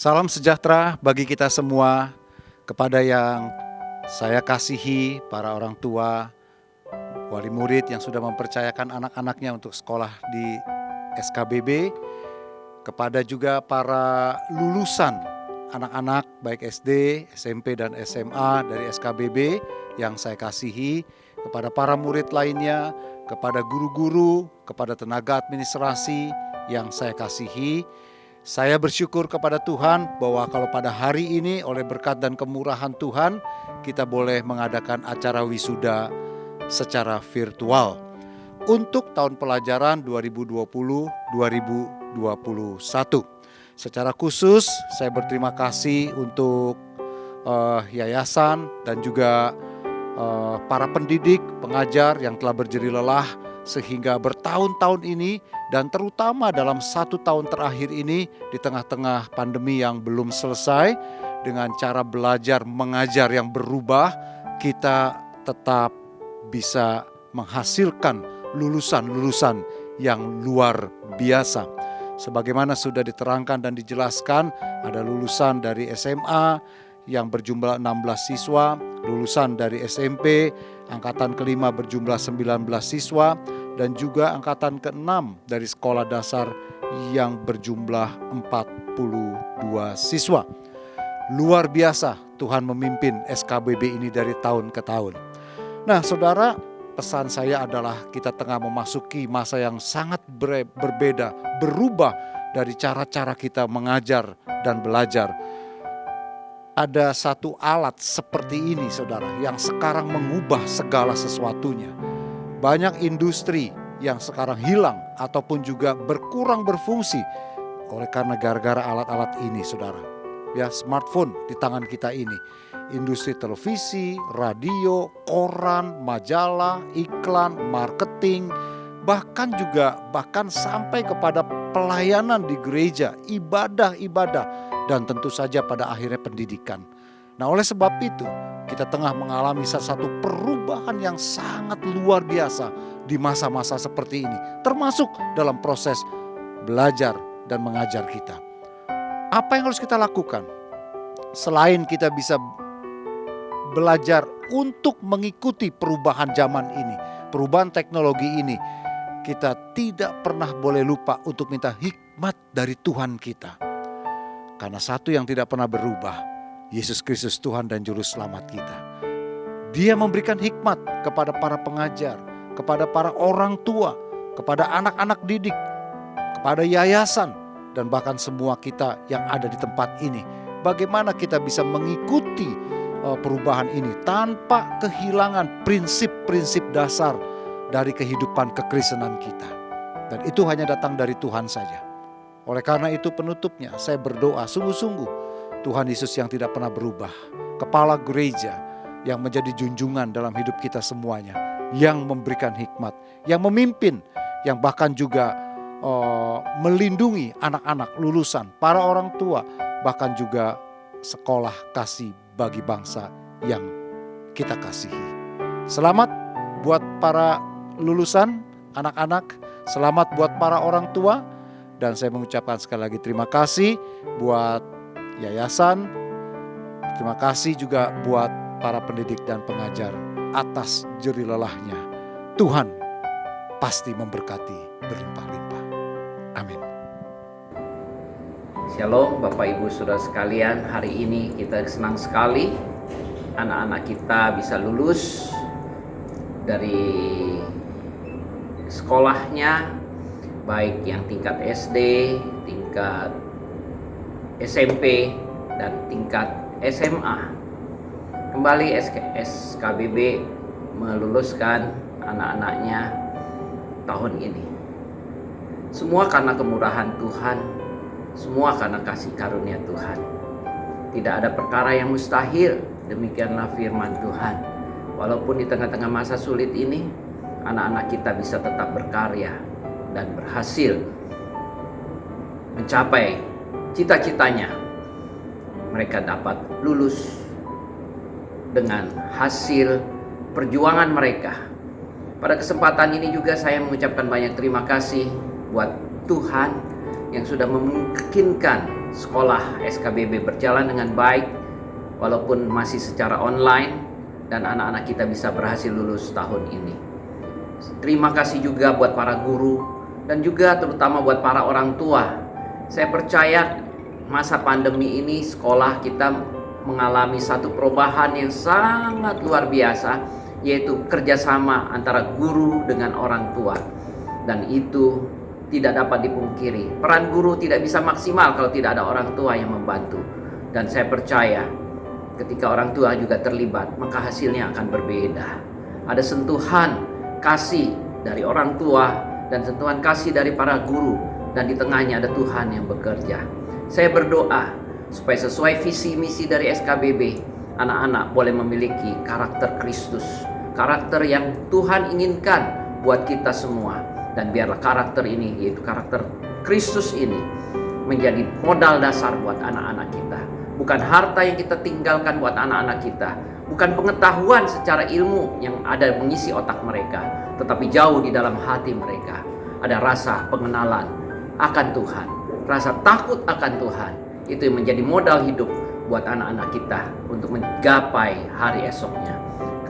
Salam sejahtera bagi kita semua, kepada yang saya kasihi, para orang tua, wali murid yang sudah mempercayakan anak-anaknya untuk sekolah di SKBB, kepada juga para lulusan anak-anak baik SD, SMP dan SMA dari SKBB yang saya kasihi, kepada para murid lainnya, kepada guru-guru, kepada tenaga administrasi yang saya kasihi. Saya bersyukur kepada Tuhan bahwa kalau pada hari ini oleh berkat dan kemurahan Tuhan, kita boleh mengadakan acara wisuda secara virtual untuk tahun pelajaran 2020-2021. Secara khusus saya berterima kasih untuk yayasan dan juga para pendidik, pengajar yang telah berjeri lelah sehingga bertahun-tahun ini, dan terutama dalam 1 tahun terakhir ini di tengah-tengah pandemi yang belum selesai, dengan cara belajar mengajar yang berubah, kita tetap bisa menghasilkan lulusan-lulusan yang luar biasa. Sebagaimana sudah diterangkan dan dijelaskan, ada lulusan dari SMA yang berjumlah 16 siswa, lulusan dari SMP angkatan kelima berjumlah 19 siswa, dan juga angkatan ke-6 dari sekolah dasar yang berjumlah 42 siswa. Luar biasa Tuhan memimpin SKBB ini dari tahun ke tahun. Nah saudara, pesan saya adalah kita tengah memasuki masa yang sangat berbeda, berubah dari cara-cara kita mengajar dan belajar. Ada satu alat seperti ini saudara yang sekarang mengubah segala sesuatunya. Banyak industri yang sekarang hilang ataupun juga berkurang berfungsi oleh karena gara-gara alat-alat ini saudara. Ya, smartphone di tangan kita ini. Industri televisi, radio, koran, majalah, iklan, marketing, bahkan sampai kepada pelayanan di gereja, ibadah-ibadah, dan tentu saja pada akhirnya pendidikan. Nah oleh sebab itu kita tengah mengalami satu perubahan yang sangat luar biasa di masa-masa seperti ini, termasuk dalam proses belajar dan mengajar kita. Apa yang harus kita lakukan? Selain kita bisa belajar untuk mengikuti perubahan zaman ini, perubahan teknologi ini, kita tidak pernah boleh lupa untuk minta hikmat dari Tuhan kita. Karena satu yang tidak pernah berubah, Yesus Kristus Tuhan dan Juru Selamat kita. Dia memberikan hikmat kepada para pengajar, kepada para orang tua, kepada anak-anak didik, kepada yayasan, dan bahkan semua kita yang ada di tempat ini. Bagaimana kita bisa mengikuti perubahan ini tanpa kehilangan prinsip-prinsip dasar dari kehidupan kekristenan kita. Dan itu hanya datang dari Tuhan saja. Oleh karena itu penutupnya saya berdoa sungguh-sungguh Tuhan Yesus yang tidak pernah berubah, kepala gereja yang menjadi junjungan dalam hidup kita semuanya, yang memberikan hikmat, yang memimpin, yang bahkan juga melindungi anak-anak lulusan, para orang tua, bahkan juga sekolah kasih bagi bangsa yang kita kasihi. Selamat buat para lulusan, anak-anak, selamat buat para orang tua. Dan saya mengucapkan sekali lagi terima kasih buat yayasan, terima kasih juga buat para pendidik dan pengajar atas jerih lelahnya. Tuhan pasti memberkati berlimpah-limpah. Amin. Shalom Bapak Ibu Saudara sekalian, hari ini kita senang sekali anak-anak kita bisa lulus dari sekolahnya, baik yang tingkat SD, tingkat SMP, dan tingkat SMA. Kembali SKBB meluluskan anak-anaknya tahun ini. Semua karena kemurahan Tuhan, semua karena kasih karunia Tuhan. Tidak ada perkara yang mustahil, demikianlah firman Tuhan. Walaupun di tengah-tengah masa sulit ini, anak-anak kita bisa tetap berkarya dan berhasil mencapai cita-citanya. Mereka dapat lulus dengan hasil perjuangan mereka. Pada kesempatan ini juga saya mengucapkan banyak terima kasih buat Tuhan yang sudah memungkinkan sekolah SKBB berjalan dengan baik walaupun masih secara online, dan anak-anak kita bisa berhasil lulus tahun ini. Terima kasih juga buat para guru dan juga terutama buat para orang tua. Saya percaya masa pandemi ini sekolah kita mengalami satu perubahan yang sangat luar biasa, yaitu kerjasama antara guru dengan orang tua. Dan itu tidak dapat dipungkiri. Peran guru tidak bisa maksimal kalau tidak ada orang tua yang membantu. Dan saya percaya ketika orang tua juga terlibat, maka hasilnya akan berbeda. Ada sentuhan kasih dari orang tua dan sentuhan kasih dari para guru, dan di tengahnya ada Tuhan yang bekerja. Saya berdoa supaya sesuai visi misi dari SKBB, anak-anak boleh memiliki karakter Kristus, karakter yang Tuhan inginkan buat kita semua. Dan biarlah karakter ini, yaitu karakter Kristus ini, menjadi modal dasar buat anak-anak kita. Bukan harta yang kita tinggalkan buat anak-anak kita, bukan pengetahuan secara ilmu yang ada mengisi otak mereka, tetapi jauh di dalam hati mereka ada rasa pengenalan akan Tuhan, rasa takut akan Tuhan. Itu yang menjadi modal hidup buat anak-anak kita untuk menggapai hari esoknya.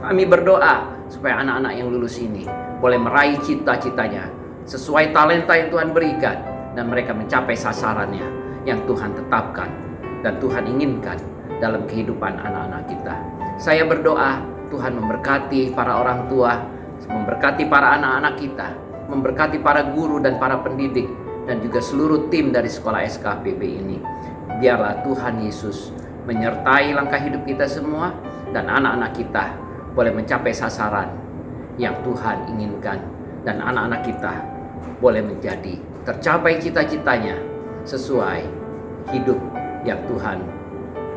Kami berdoa supaya anak-anak yang lulus ini boleh meraih cita-citanya sesuai talenta yang Tuhan berikan, dan mereka mencapai sasarannya yang Tuhan tetapkan dan Tuhan inginkan dalam kehidupan anak-anak kita. Saya berdoa Tuhan memberkati para orang tua, memberkati para anak-anak kita, memberkati para guru dan para pendidik, dan juga seluruh tim dari sekolah SKBB ini. Biarlah Tuhan Yesus menyertai langkah hidup kita semua, dan anak-anak kita boleh mencapai sasaran yang Tuhan inginkan, dan anak-anak kita boleh menjadi tercapai cita-citanya sesuai hidup yang Tuhan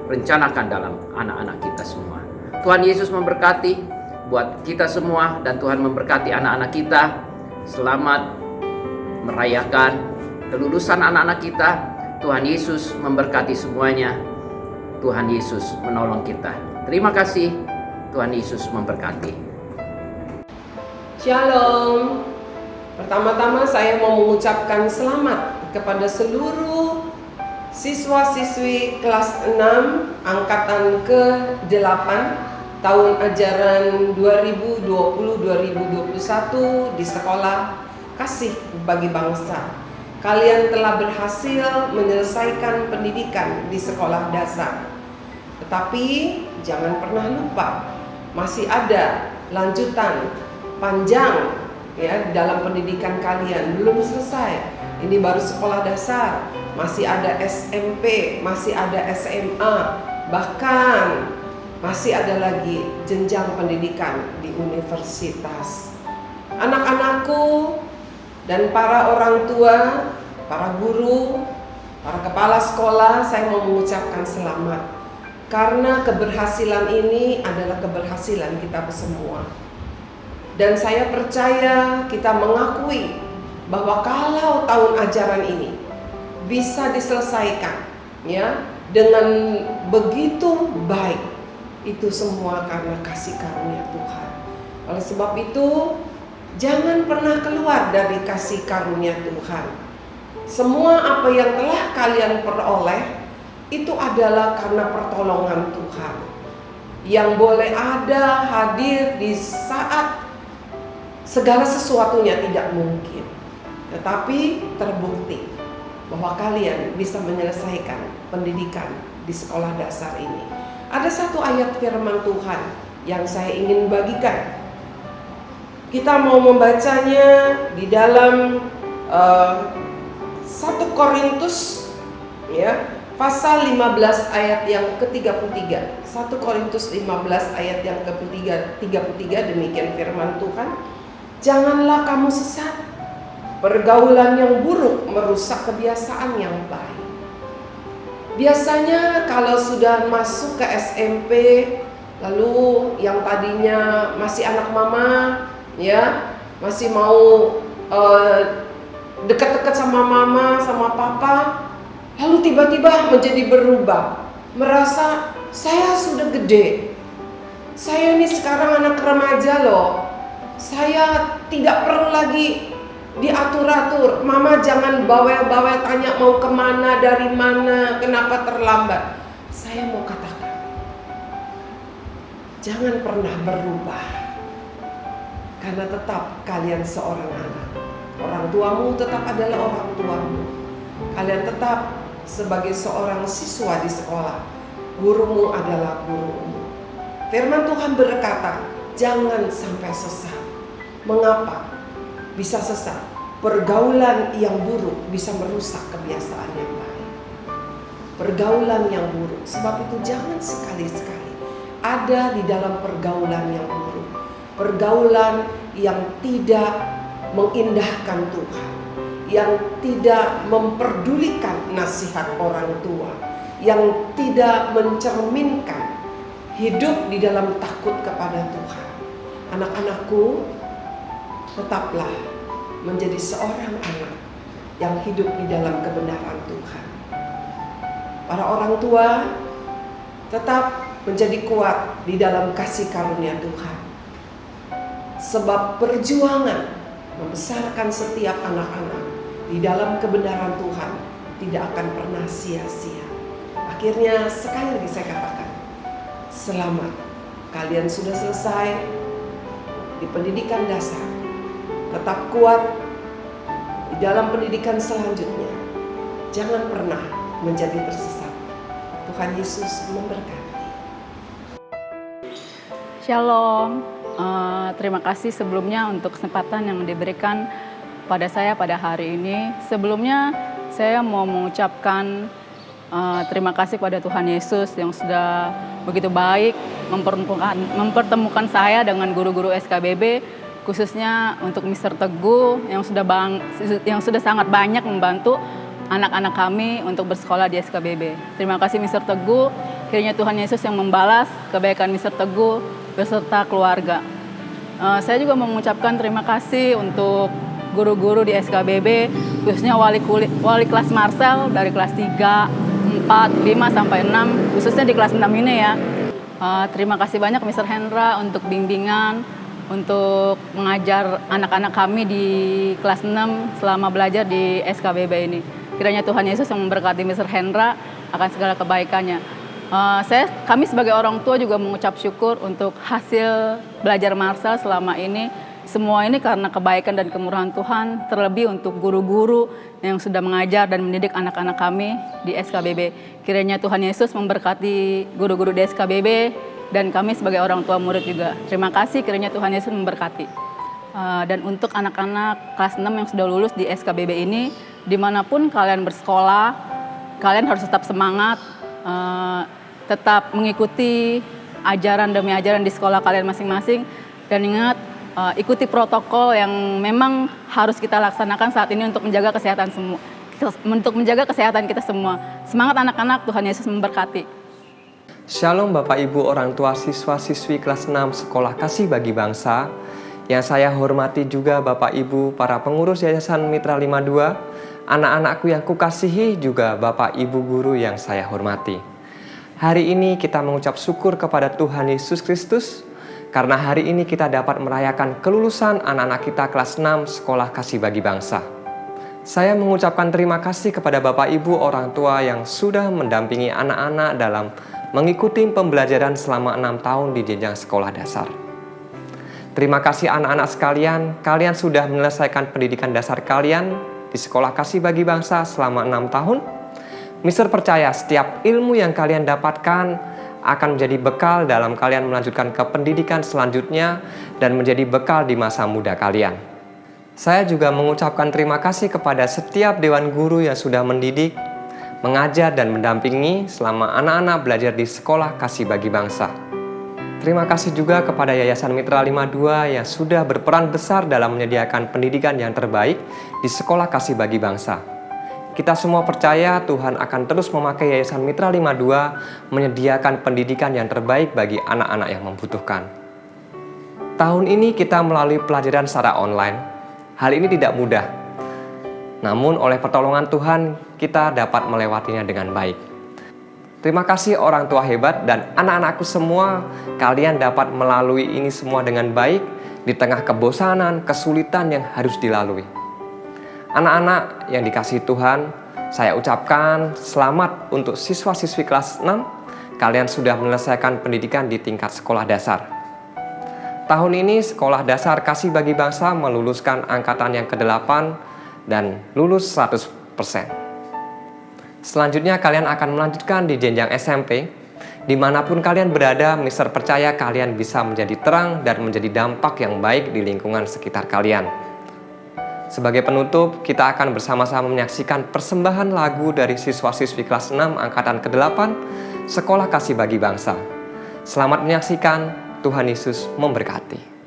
rencanakan dalam anak-anak kita semua. Tuhan Yesus memberkati buat kita semua, dan Tuhan memberkati anak-anak kita. Selamat merayakan kelulusan anak-anak kita. Tuhan Yesus memberkati semuanya. Tuhan Yesus menolong kita. Terima kasih. Tuhan Yesus memberkati. Shalom. Pertama-tama saya mau mengucapkan selamat kepada seluruh siswa-siswi kelas 6 angkatan ke-8 tahun ajaran 2020-2021 di Sekolah Kasih Bagi Bangsa. Kalian telah berhasil menyelesaikan pendidikan di sekolah dasar. Tetapi jangan pernah lupa, masih ada lanjutan panjang ya dalam pendidikan kalian, belum selesai. Ini baru sekolah dasar, masih ada SMP, masih ada SMA, bahkan masih ada lagi jenjang pendidikan di universitas. Anak-anakku dan para orang tua, para guru, para kepala sekolah, saya mau mengucapkan selamat. Karena keberhasilan ini adalah keberhasilan kita semua. Dan saya percaya kita mengakui bahwa kalau tahun ajaran ini bisa diselesaikan ya dengan begitu baik, itu semua karena kasih karunia Tuhan. Oleh sebab itu, jangan pernah keluar dari kasih karunia Tuhan. Semua apa yang telah kalian peroleh itu adalah karena pertolongan Tuhan, yang boleh ada hadir di saat segala sesuatunya tidak mungkin, tetapi terbukti bahwa kalian bisa menyelesaikan pendidikan di sekolah dasar ini. Ada satu ayat firman Tuhan yang saya ingin bagikan. Kita mau membacanya di dalam 1 Korintus ya, pasal 15 ayat yang ke-33. 1 Korintus 15 ayat yang ke-33, demikian firman Tuhan. Janganlah kamu sesat. Pergaulan yang buruk merusak kebiasaan yang baik. Biasanya kalau sudah masuk ke SMP, lalu yang tadinya masih anak mama, ya, masih mau dekat-dekat sama mama, sama papa, lalu tiba-tiba menjadi berubah, merasa saya sudah gede, saya ini sekarang anak remaja loh, saya tidak perlu lagi diatur-atur. Mama jangan bawel-bawel tanya mau kemana, dari mana, kenapa terlambat. Saya mau katakan, jangan pernah berubah, karena tetap kalian seorang anak. Orang tuamu tetap adalah orang tuamu. Kalian tetap sebagai seorang siswa di sekolah. Gurumu adalah gurumu. Firman Tuhan berkata, jangan sampai sesat. Mengapa bisa sesat? Pergaulan yang buruk bisa merusak kebiasaan yang baik. Pergaulan yang buruk. Sebab itu jangan sekali-sekali ada di dalam pergaulan yang buruk. Pergaulan yang tidak mengindahkan Tuhan, yang tidak memperdulikan nasihat orang tua, yang tidak mencerminkan hidup di dalam takut kepada Tuhan. Anak-anakku, tetaplah menjadi seorang anak yang hidup di dalam kebenaran Tuhan. Para orang tua tetap menjadi kuat di dalam kasih karunia Tuhan. Sebab perjuangan membesarkan setiap anak-anak di dalam kebenaran Tuhan tidak akan pernah sia-sia. Akhirnya sekali lagi saya katakan, selamat, kalian sudah selesai di pendidikan dasar. Tetap kuat di dalam pendidikan selanjutnya. Jangan pernah menjadi tersesat. Tuhan Yesus memberkati. Shalom. Terima kasih sebelumnya untuk kesempatan yang diberikan pada saya pada hari ini. Sebelumnya saya mau mengucapkan terima kasih kepada Tuhan Yesus yang sudah begitu baik mempertemukan saya dengan guru-guru SKBB, khususnya untuk Mr. Teguh yang sudah sangat banyak membantu anak-anak kami untuk bersekolah di SKBB. Terima kasih Mr. Teguh, kiranya Tuhan Yesus yang membalas kebaikan Mr. Teguh beserta keluarga. Saya juga mengucapkan terima kasih untuk guru-guru di SKBB, khususnya wali kelas Marcel dari kelas 3, 4, 5 sampai 6, khususnya di kelas 6 ini ya. Terima kasih banyak Mr. Hendra untuk bimbingan, untuk mengajar anak-anak kami di kelas 6 selama belajar di SKBB ini. Kiranya Tuhan Yesus yang memberkati Mr. Hendra akan segala kebaikannya. Kami sebagai orang tua juga mengucap syukur untuk hasil belajar Marcel selama ini. Semua ini karena kebaikan dan kemurahan Tuhan, terlebih untuk guru-guru yang sudah mengajar dan mendidik anak-anak kami di SKBB. Kiranya Tuhan Yesus memberkati guru-guru di SKBB dan kami sebagai orang tua murid juga. Terima kasih, kiranya Tuhan Yesus memberkati. Dan untuk anak-anak kelas 6 yang sudah lulus di SKBB ini, dimanapun kalian bersekolah, kalian harus tetap semangat, tetap mengikuti ajaran demi ajaran di sekolah kalian masing-masing. Dan ingat, ikuti protokol yang memang harus kita laksanakan saat ini untuk menjaga kesehatan kita semua. Semangat anak-anak, Tuhan Yesus memberkati. Shalom Bapak Ibu orang tua siswa-siswi kelas 6 Sekolah Kasih Bagi Bangsa. Yang saya hormati juga Bapak Ibu para pengurus Yayasan Mitra 52, anak-anakku yang kukasihi juga Bapak Ibu guru yang saya hormati. Hari ini kita mengucap syukur kepada Tuhan Yesus Kristus karena hari ini kita dapat merayakan kelulusan anak-anak kita kelas 6 Sekolah Kasih Bagi Bangsa. Saya mengucapkan terima kasih kepada Bapak Ibu orang tua yang sudah mendampingi anak-anak dalam mengikuti pembelajaran selama 6 tahun di jenjang sekolah dasar. Terima kasih anak-anak sekalian, kalian sudah menyelesaikan pendidikan dasar kalian di Sekolah Kasih Bagi Bangsa selama 6 tahun. Mister percaya setiap ilmu yang kalian dapatkan akan menjadi bekal dalam kalian melanjutkan ke pendidikan selanjutnya dan menjadi bekal di masa muda kalian. Saya juga mengucapkan terima kasih kepada setiap dewan guru yang sudah mendidik, mengajar dan mendampingi selama anak-anak belajar di Sekolah Kasih Bagi Bangsa. Terima kasih juga kepada Yayasan Mitra 52 yang sudah berperan besar dalam menyediakan pendidikan yang terbaik di Sekolah Kasih Bagi Bangsa. Kita semua percaya Tuhan akan terus memakai Yayasan Mitra 52 menyediakan pendidikan yang terbaik bagi anak-anak yang membutuhkan. Tahun ini kita melalui pelajaran secara online. Hal ini tidak mudah. Namun oleh pertolongan Tuhan kita dapat melewatinya dengan baik. Terima kasih orang tua hebat dan anak-anakku semua, kalian dapat melalui ini semua dengan baik di tengah kebosanan, kesulitan yang harus dilalui. Anak-anak yang dikasihi Tuhan, saya ucapkan selamat untuk siswa-siswi kelas 6. Kalian sudah menyelesaikan pendidikan di tingkat sekolah dasar. Tahun ini Sekolah Dasar Kasih Bagi Bangsa meluluskan angkatan yang ke-8 dan lulus 100%. Selanjutnya kalian akan melanjutkan di jenjang SMP. Dimanapun kalian berada, Mister percaya kalian bisa menjadi terang dan menjadi dampak yang baik di lingkungan sekitar kalian. Sebagai penutup, kita akan bersama-sama menyaksikan persembahan lagu dari siswa-siswi kelas 6 angkatan ke-8 Sekolah Kasih Bagi Bangsa. Selamat menyaksikan, Tuhan Yesus memberkati.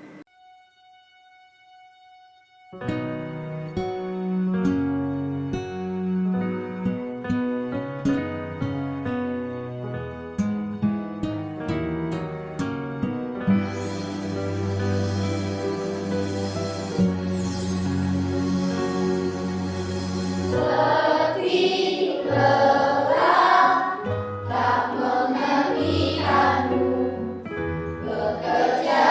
Bekerja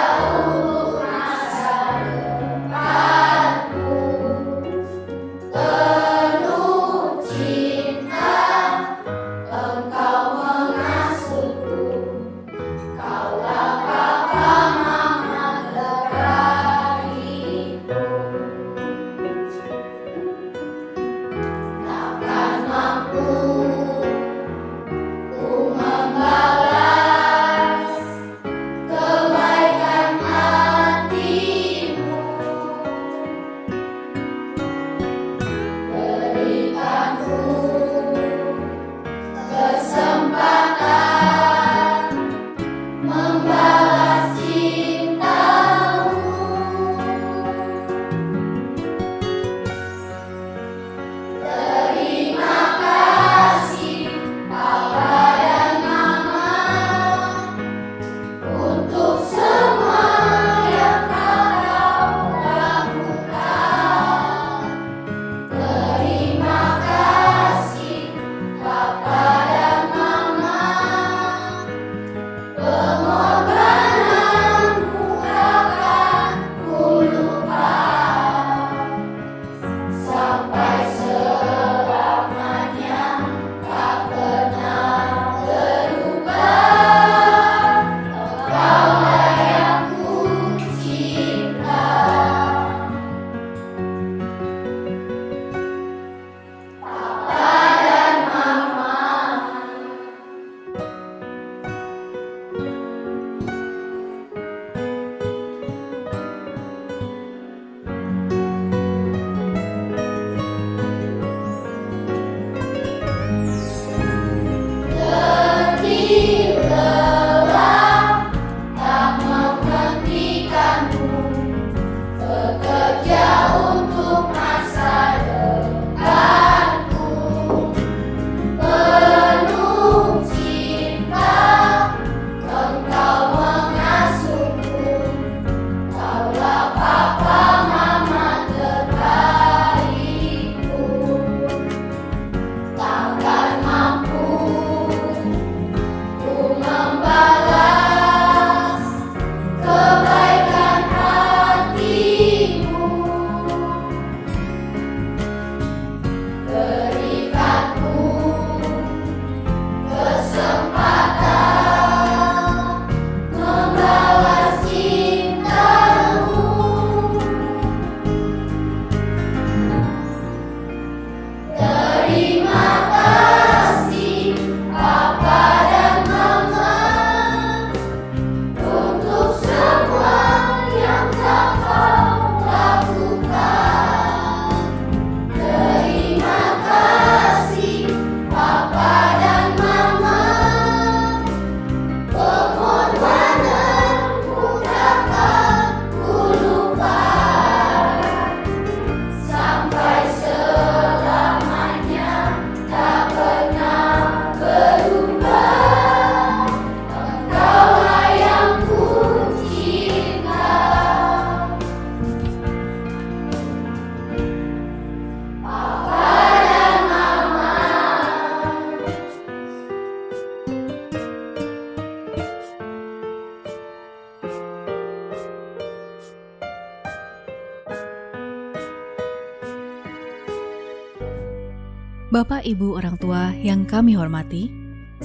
Bapak Ibu orang tua yang kami hormati,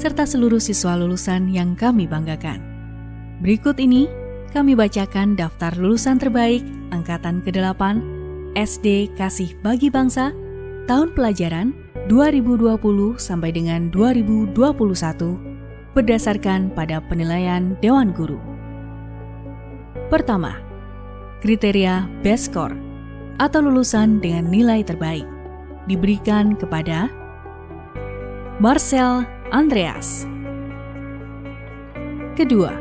serta seluruh siswa lulusan yang kami banggakan. Berikut ini kami bacakan daftar lulusan terbaik Angkatan ke-8 SD Kasih Bagi Bangsa tahun pelajaran 2020 sampai dengan 2021 berdasarkan pada penilaian Dewan Guru. Pertama, kriteria Best Score atau lulusan dengan nilai terbaik diberikan kepada Marcel Andreas. Kedua,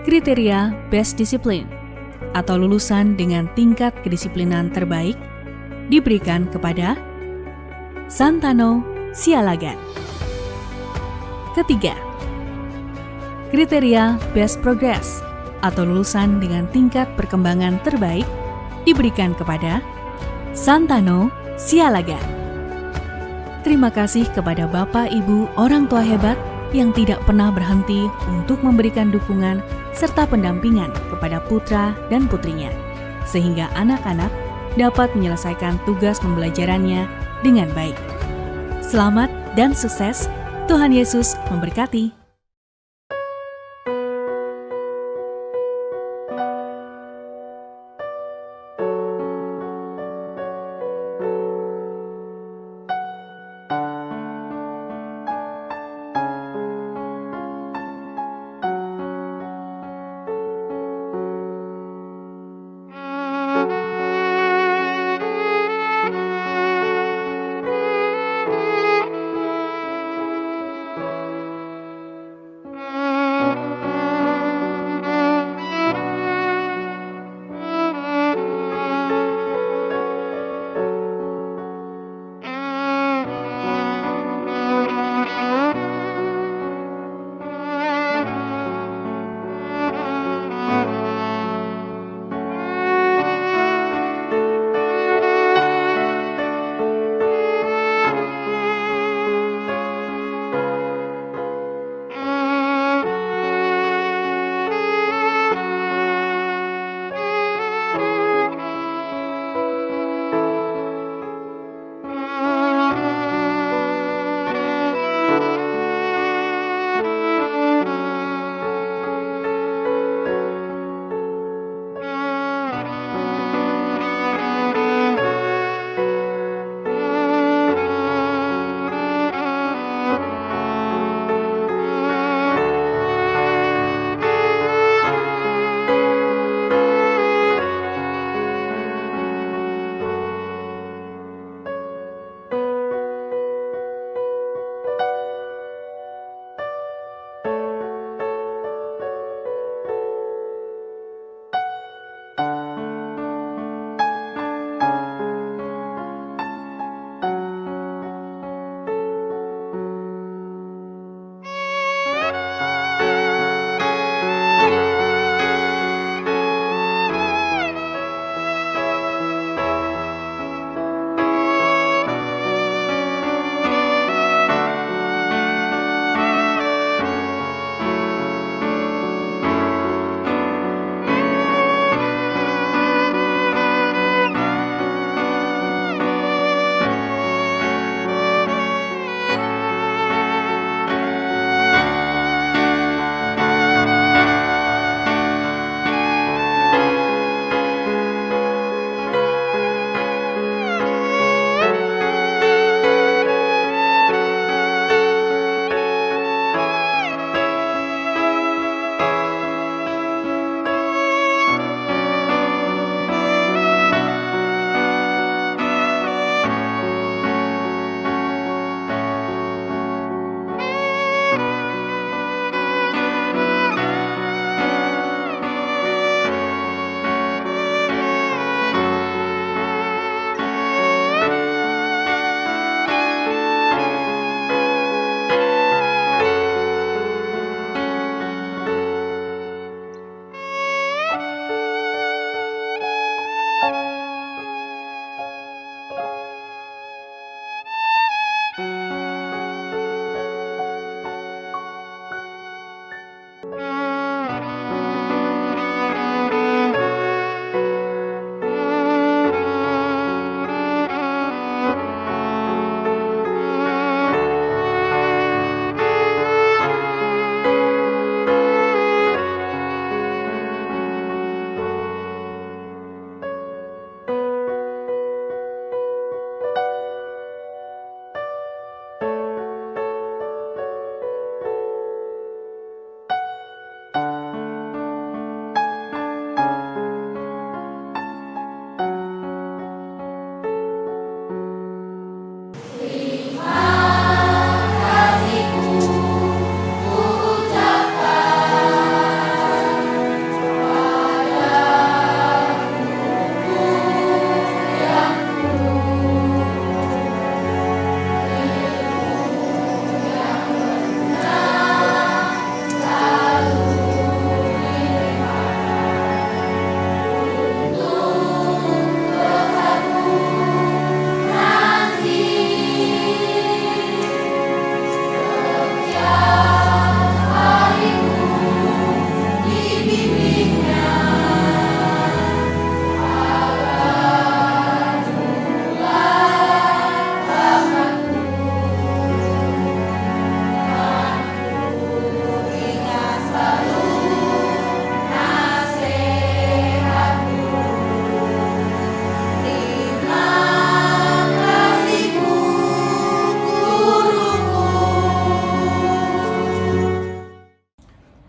kriteria Best Discipline atau lulusan dengan tingkat kedisiplinan terbaik diberikan kepada Santano Sialagan. Ketiga, kriteria Best Progress atau lulusan dengan tingkat perkembangan terbaik diberikan kepada Santano Sialagan. Terima kasih kepada Bapak Ibu orang tua hebat yang tidak pernah berhenti untuk memberikan dukungan serta pendampingan kepada putra dan putrinya, sehingga anak-anak dapat menyelesaikan tugas pembelajarannya dengan baik. Selamat dan sukses. Tuhan Yesus memberkati.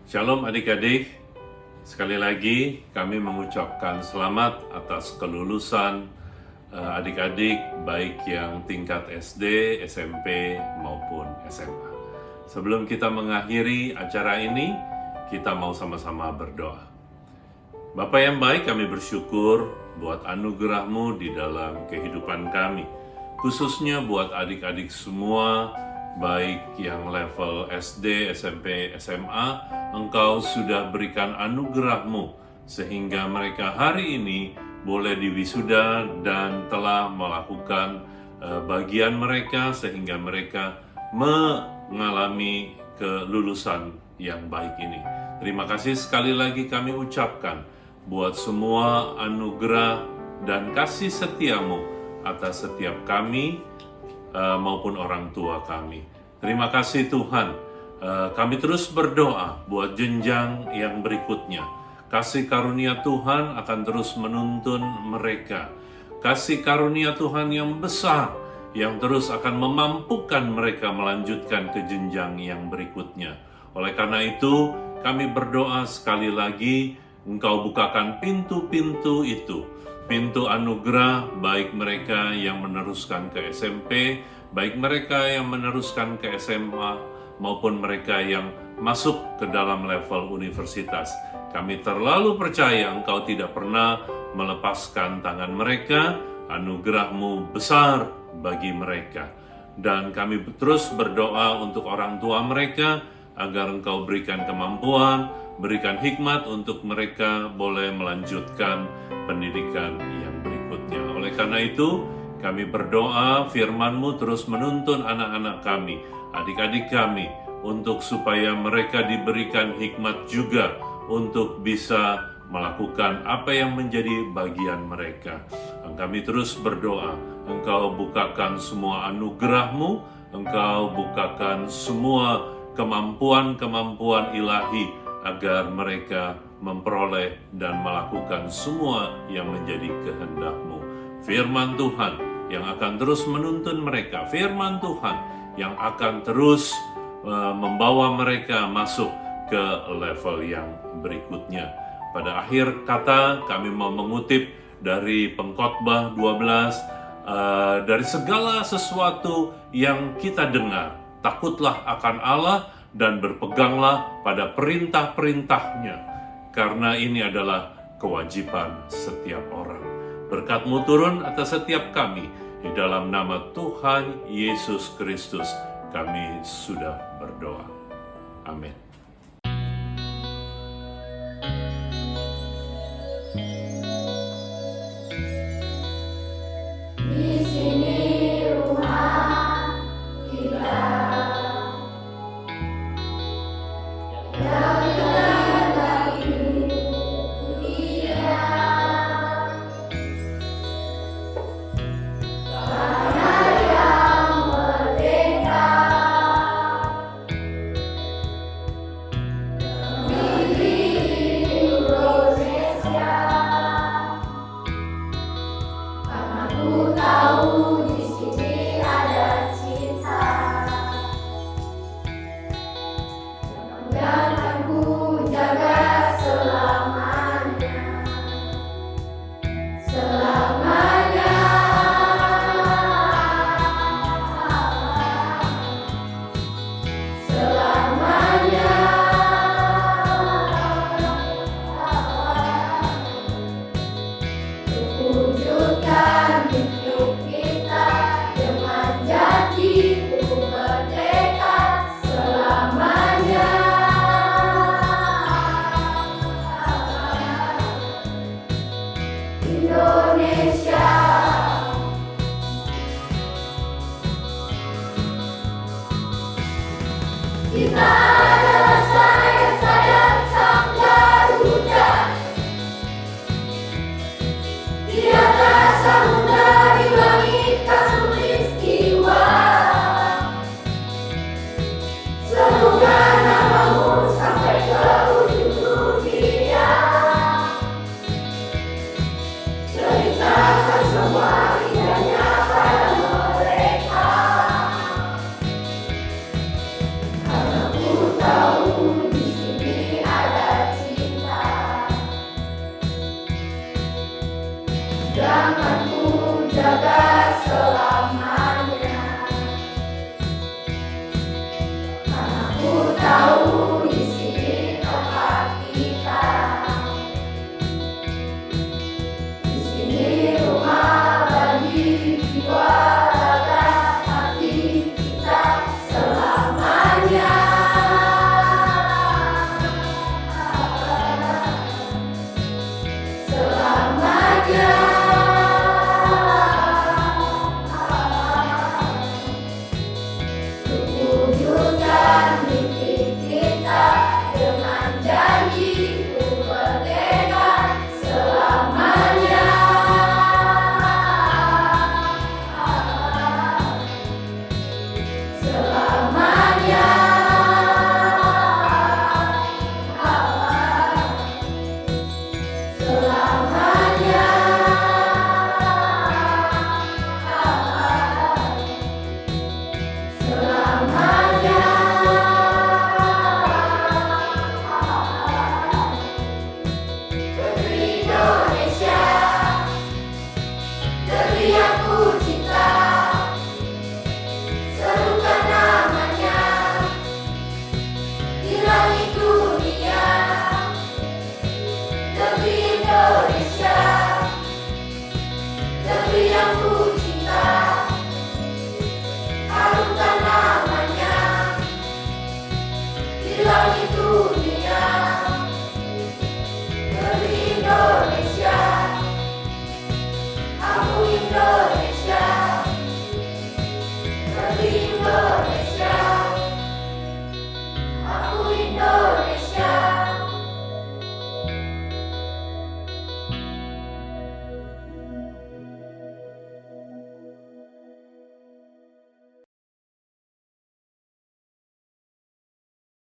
Shalom adik-adik, sekali lagi kami mengucapkan selamat atas kelulusan adik-adik baik yang tingkat SD, SMP maupun SMA. Sebelum kita mengakhiri acara ini, kita mau sama-sama berdoa. Bapa yang baik, kami bersyukur buat anugerah-Mu di dalam kehidupan kami, khususnya buat adik-adik semua, baik yang level SD, SMP, SMA, Engkau sudah berikan anugerah-Mu sehingga mereka hari ini boleh diwisuda dan telah melakukan bagian mereka sehingga mereka mengalami kelulusan yang baik ini. Terima kasih sekali lagi kami ucapkan buat semua anugerah dan kasih setia-Mu atas setiap kami maupun orang tua kami. Terima kasih Tuhan, kami terus berdoa buat jenjang yang berikutnya. Kasih karunia Tuhan akan terus menuntun mereka. Kasih karunia Tuhan yang besar, yang terus akan memampukan mereka melanjutkan ke jenjang yang berikutnya. Oleh karena itu, kami berdoa sekali lagi, Engkau bukakan pintu-pintu itu, pintu anugerah baik mereka yang meneruskan ke SMP, baik mereka yang meneruskan ke SMA, maupun mereka yang masuk ke dalam level universitas. Kami terlalu percaya Engkau tidak pernah melepaskan tangan mereka, anugerah-Mu besar bagi mereka. Dan kami terus berdoa untuk orang tua mereka, agar Engkau berikan kemampuan, berikan hikmat untuk mereka boleh melanjutkan pendidikan yang berikutnya. Oleh karena itu, kami berdoa firman-Mu terus menuntun anak-anak kami, adik-adik kami, untuk supaya mereka diberikan hikmat juga untuk bisa melakukan apa yang menjadi bagian mereka. Kami terus berdoa, Engkau bukakan semua anugerah-Mu, Engkau bukakan semua kemampuan-kemampuan ilahi agar mereka memperoleh dan melakukan semua yang menjadi kehendak-Mu. Firman Tuhan yang akan terus menuntun mereka, firman Tuhan yang akan terus membawa mereka masuk ke level yang berikutnya. Pada akhir kata, kami mau mengutip dari Pengkhotbah 12, dari segala sesuatu yang kita dengar, takutlah akan Allah dan berpeganglah pada perintah-perintahnya, karena ini adalah kewajiban setiap orang. Berkat-Mu turun atas setiap kami, di dalam nama Tuhan Yesus Kristus kami sudah berdoa. Amin.